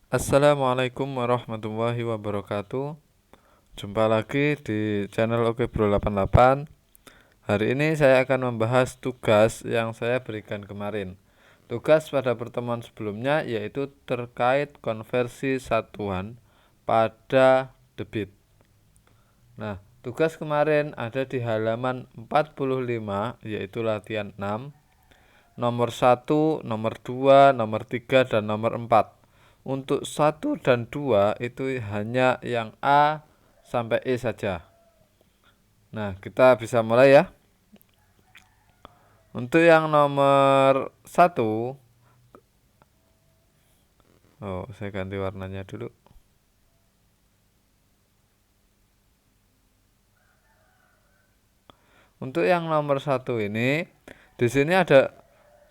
Assalamualaikum warahmatullahi wabarakatuh. Jumpa lagi di channel Oke Bro 88. Hari ini saya akan membahas tugas yang saya berikan kemarin. Tugas pada pertemuan sebelumnya yaitu terkait konversi satuan pada debit. Nah, tugas kemarin ada di halaman 45 yaitu latihan 6, nomor 1, nomor 2, nomor 3, dan nomor 4. Untuk 1 dan 2 itu hanya yang A sampai E saja. Nah, kita bisa mulai ya. Untuk yang nomor 1, saya ganti warnanya dulu. Untuk yang nomor 1 ini, di sini ada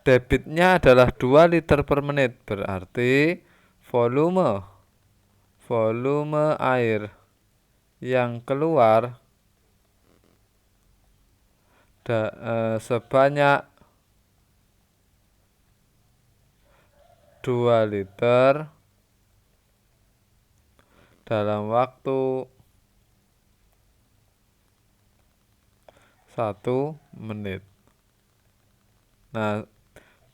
debitnya adalah 2 liter per menit, berarti volume air yang keluar sebanyak 2 liter dalam waktu 1 menit. Nah,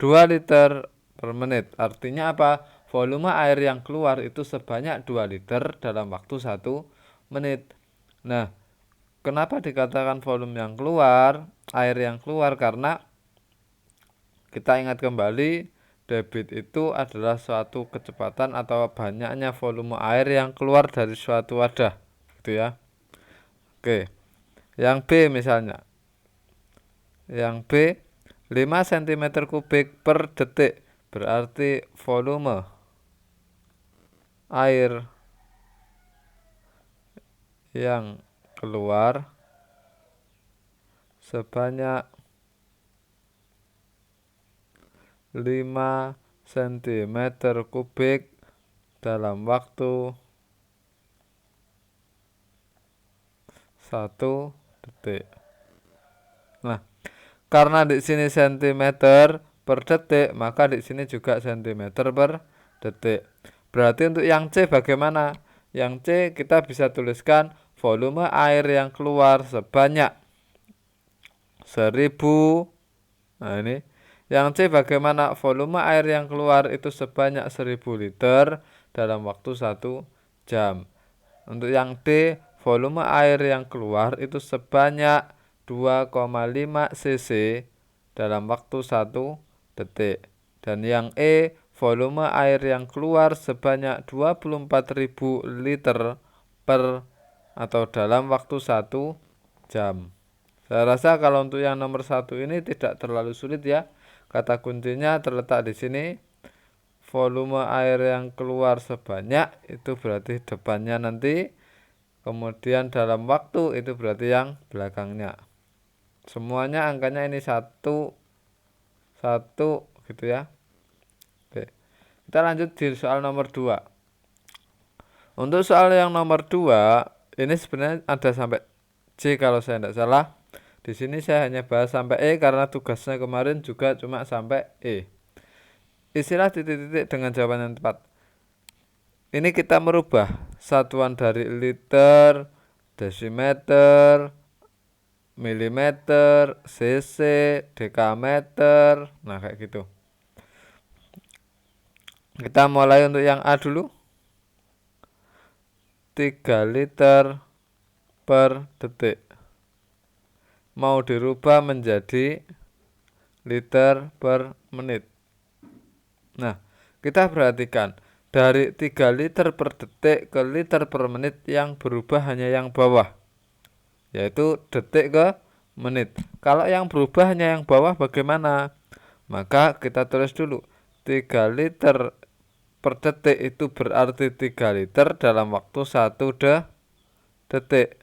2 liter per menit artinya apa? Volume air yang keluar itu sebanyak 2 liter dalam waktu 1 menit. Nah, kenapa dikatakan volume yang keluar, air yang keluar? Karena kita ingat kembali, debit itu adalah suatu kecepatan atau banyaknya volume air yang keluar dari suatu wadah, gitu ya. Oke. Yang B misalnya. Yang B 5 cm kubik per detik, berarti volume air yang keluar sebanyak 5 cm kubik dalam waktu 1 detik. Nah, karena di sini cm per detik, maka di sini juga cm per detik. Berarti untuk yang C bagaimana? Yang C kita bisa tuliskan volume air yang keluar sebanyak 1000. Nah, ini yang C bagaimana? Volume air yang keluar itu sebanyak 1000 liter dalam waktu 1 jam. Untuk yang D, volume air yang keluar itu sebanyak 2,5 cc dalam waktu 1 detik. Dan yang E, volume air yang keluar sebanyak 24.000 liter per atau dalam waktu 1 jam. Saya rasa kalau untuk yang nomor 1 ini tidak terlalu sulit ya. Kata kuncinya terletak di sini. Volume air yang keluar sebanyak itu berarti depannya nanti, kemudian dalam waktu itu berarti yang belakangnya. Semuanya angkanya ini satu gitu ya. Oke. Kita lanjut di soal nomor 2. Untuk soal yang nomor 2 ini sebenarnya ada sampai C kalau saya tidak salah. Di sini saya hanya bahas sampai E karena tugasnya kemarin juga cuma sampai E. Istilah titik-titik dengan jawaban yang tepat. Ini kita merubah satuan dari liter, desimeter, milimeter, cc, dekameter. Nah, kayak gitu. Kita mulai untuk yang A dulu. 3 liter per detik. Mau dirubah menjadi liter per menit. Nah, kita perhatikan dari 3 liter per detik ke liter per menit yang berubah hanya yang bawah, yaitu detik ke menit. Kalau yang berubah hanya yang bawah bagaimana? Maka kita tulis dulu 3 liter per detik itu berarti 3 liter dalam waktu 1 detik.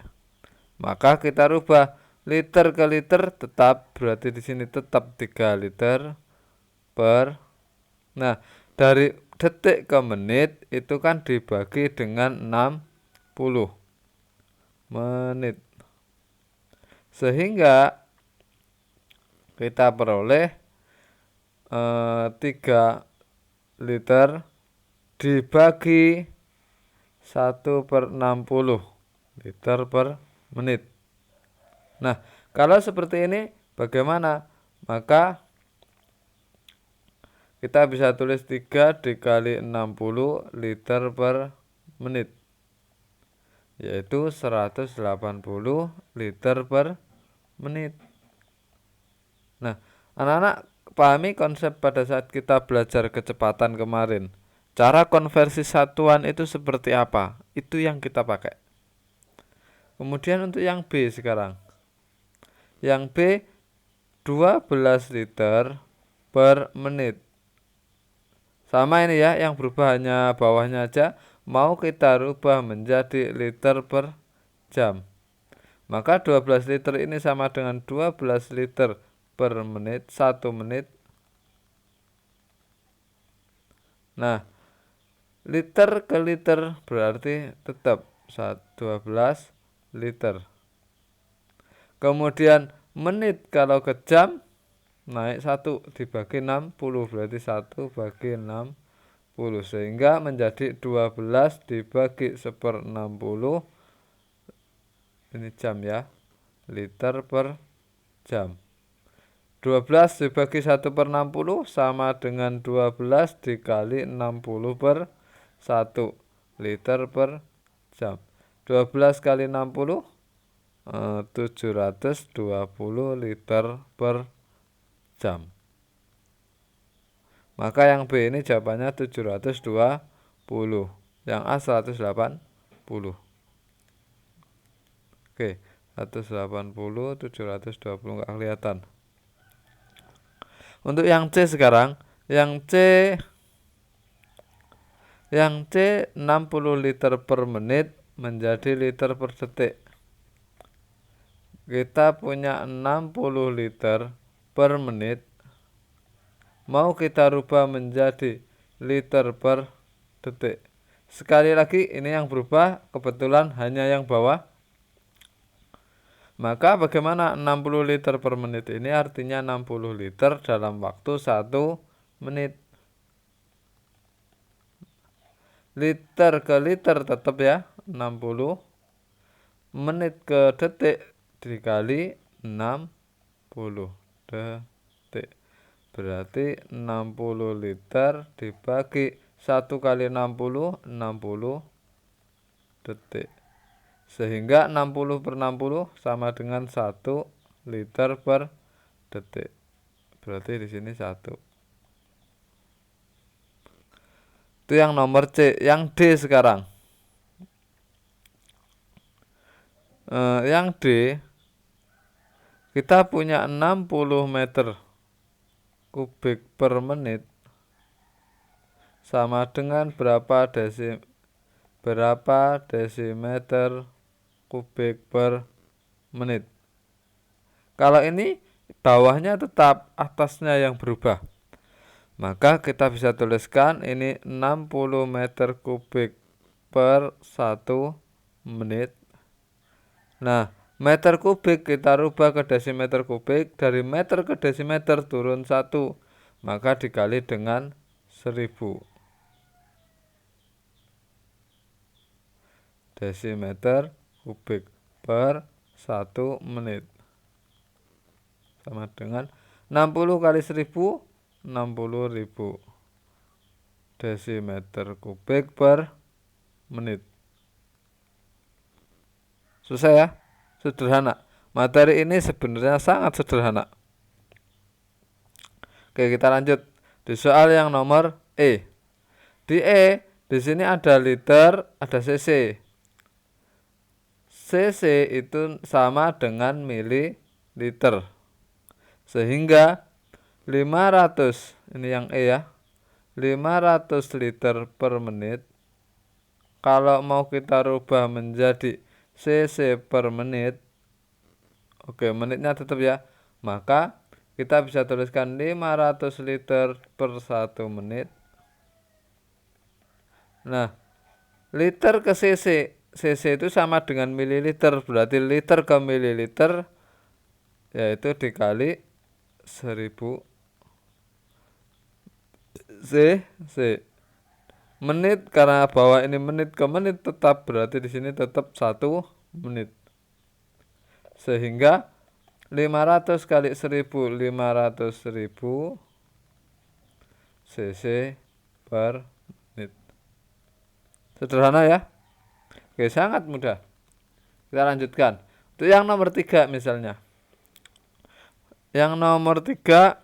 Maka kita rubah liter ke liter tetap, berarti di sini tetap 3 liter per. Nah, dari detik ke menit itu kan dibagi dengan 60 menit. Sehingga kita peroleh 3 liter dibagi 1/60 liter per menit. Nah, kalau seperti ini bagaimana? Maka kita bisa tulis 3 dikali 60 liter per menit, yaitu 180 liter per menit. Nah, anak-anak pahami konsep pada saat kita belajar kecepatan kemarin. Cara konversi satuan itu seperti apa? Itu yang kita pakai. Kemudian untuk yang B sekarang. Yang B 12 liter per menit. Sama ini ya, yang berubah hanya bawahnya aja. Mau kita rubah menjadi liter per jam. Maka 12 liter ini sama dengan 12 liter per menit, 1 menit. Nah, liter ke liter berarti tetap 12 liter. Kemudian menit kalau ke jam naik 1 dibagi 60 berarti 1 bagi 60 sehingga menjadi 12 dibagi 1/60 ini jam ya, liter per jam. 12 dibagi 1/60 sama dengan 12 dikali 60 per 1 liter per jam. 12 kali 60 720 liter per jam. Maka yang B ini jawabannya 720, yang A 180. Oke, 180 720 nggak kelihatan. Untuk yang C sekarang, yang C 60 liter per menit menjadi liter per detik. Kita punya 60 liter per menit, mau kita rubah menjadi liter per detik. Sekali lagi ini yang berubah kebetulan hanya yang bawah. Maka bagaimana 60 liter per menit ini? Artinya 60 liter dalam waktu 1 menit. Liter ke liter tetap ya 60, menit ke detik dikali 60 detik berarti 60 liter dibagi 1 kali 60 detik, sehingga 60/60 sama dengan 1 liter per detik. Berarti di sini 1. Itu yang nomor C. Yang D sekarang. Yang D kita punya 60 meter kubik per menit sama dengan berapa desimeter kubik per menit. Kalau ini bawahnya tetap, atasnya yang berubah. Maka kita bisa tuliskan ini 60 meter kubik per 1 menit. Nah, meter kubik kita rubah ke desimeter kubik, dari meter ke desimeter turun 1, maka dikali dengan 1000 desimeter kubik per 1 menit sama dengan 60 kali 1000 60.000 desimeter kubik per menit. Susah ya? Sederhana. Materi ini sebenarnya sangat sederhana. Oke, kita lanjut di soal yang nomor E. Di E, di sini ada liter, ada cc. Cc itu sama dengan mililiter. Sehingga 500, ini yang E ya, 500 liter per menit. Kalau mau kita rubah menjadi cc per menit, oke, menitnya tetap ya, maka kita bisa tuliskan 500 liter per 1 menit. Nah, liter ke cc, cc itu sama dengan mililiter, berarti liter ke mililiter yaitu dikali 1000 cc. menit, karena bahwa ini menit ke menit tetap berarti di sini tetap 1 menit. Sehingga 500 kali 1000, 500.000 cc per menit. Sederhana ya. Oke, sangat mudah. Kita lanjutkan. Untuk yang nomor 3 misalnya. Yang nomor 3,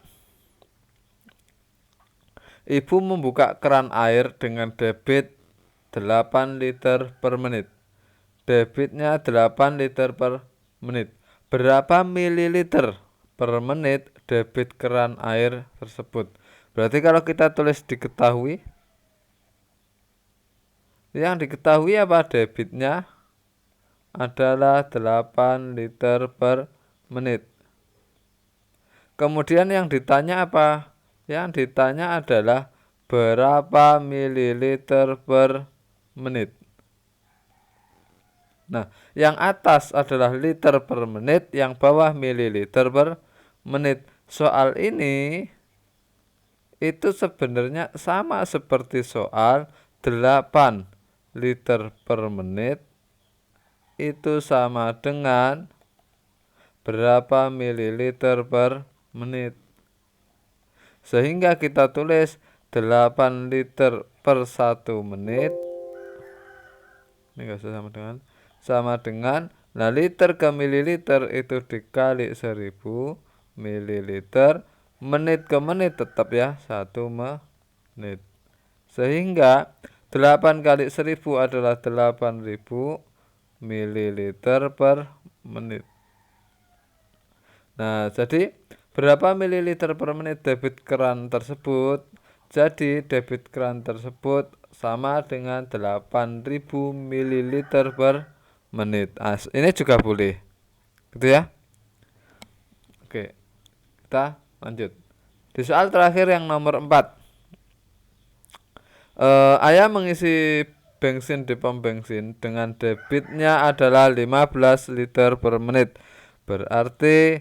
ibu membuka keran air dengan debit 8 liter per menit. Debitnya 8 liter per menit. Berapa mililiter per menit debit keran air tersebut? Berarti kalau kita tulis diketahui, yang diketahui apa? Debitnya adalah 8 liter per menit. Kemudian yang ditanya apa? Yang ditanya adalah berapa mililiter per menit. Nah, yang atas adalah liter per menit, yang bawah mililiter per menit. Soal ini itu sebenarnya sama seperti soal 8 liter per menit itu sama dengan berapa mililiter per menit. Sehingga kita tulis 8 liter per 1 menit. Ini enggak usah sama dengan nah liter ke mililiter itu dikali 1000 mililiter, menit ke menit tetap ya 1 menit. Sehingga 8 kali 1000 adalah 8000 mililiter per menit. Nah, jadi berapa mililiter per menit debit keran tersebut? Jadi debit keran tersebut sama dengan 8000 mililiter per menit. Ini juga boleh. Gitu ya. Oke. Kita lanjut. Di soal terakhir yang nomor 4. Ayah mengisi bensin di pom bensin dengan debitnya adalah 15 liter per menit. Berarti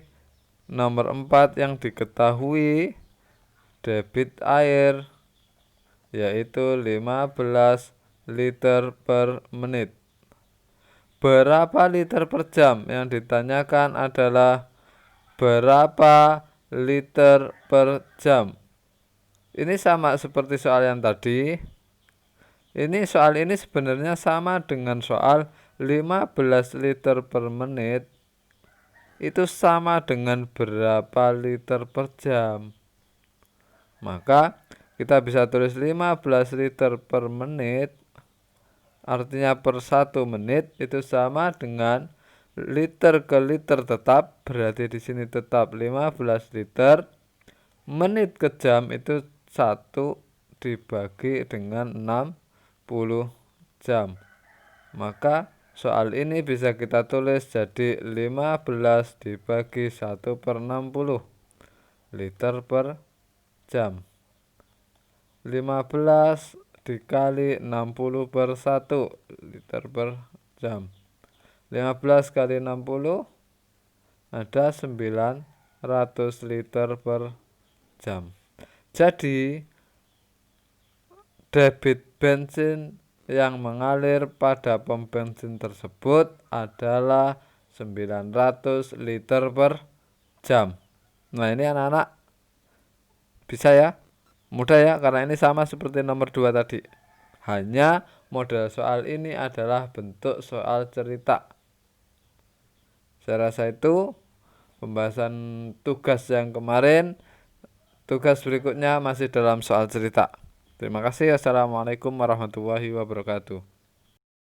nomor 4 yang diketahui debit air yaitu 15 liter per menit. Berapa liter per jam? Yang ditanyakan adalah berapa liter per jam. Ini sama seperti soal yang tadi. Soal ini sebenarnya sama dengan soal 15 liter per menit itu sama dengan berapa liter per jam. Maka kita bisa tulis 15 liter per menit, artinya per 1 menit itu sama dengan liter ke liter tetap, berarti di sini tetap 15 liter. Menit ke jam itu 1 dibagi dengan 60 jam. Maka soal ini bisa kita tulis jadi 15 dibagi 1/60 liter per jam. 15 dikali 60 per 1 liter per jam. 15 kali 60 ada 900 liter per jam. Jadi debit bensin yang mengalir pada pom bensin tersebut adalah 900 liter per jam. Nah, ini anak-anak bisa ya, mudah ya, karena ini sama seperti nomor 2 tadi. Hanya model soal ini adalah bentuk soal cerita. Saya rasa itu pembahasan tugas yang kemarin. Tugas berikutnya masih dalam soal cerita. Terima kasih. Assalamualaikum warahmatullahi wabarakatuh.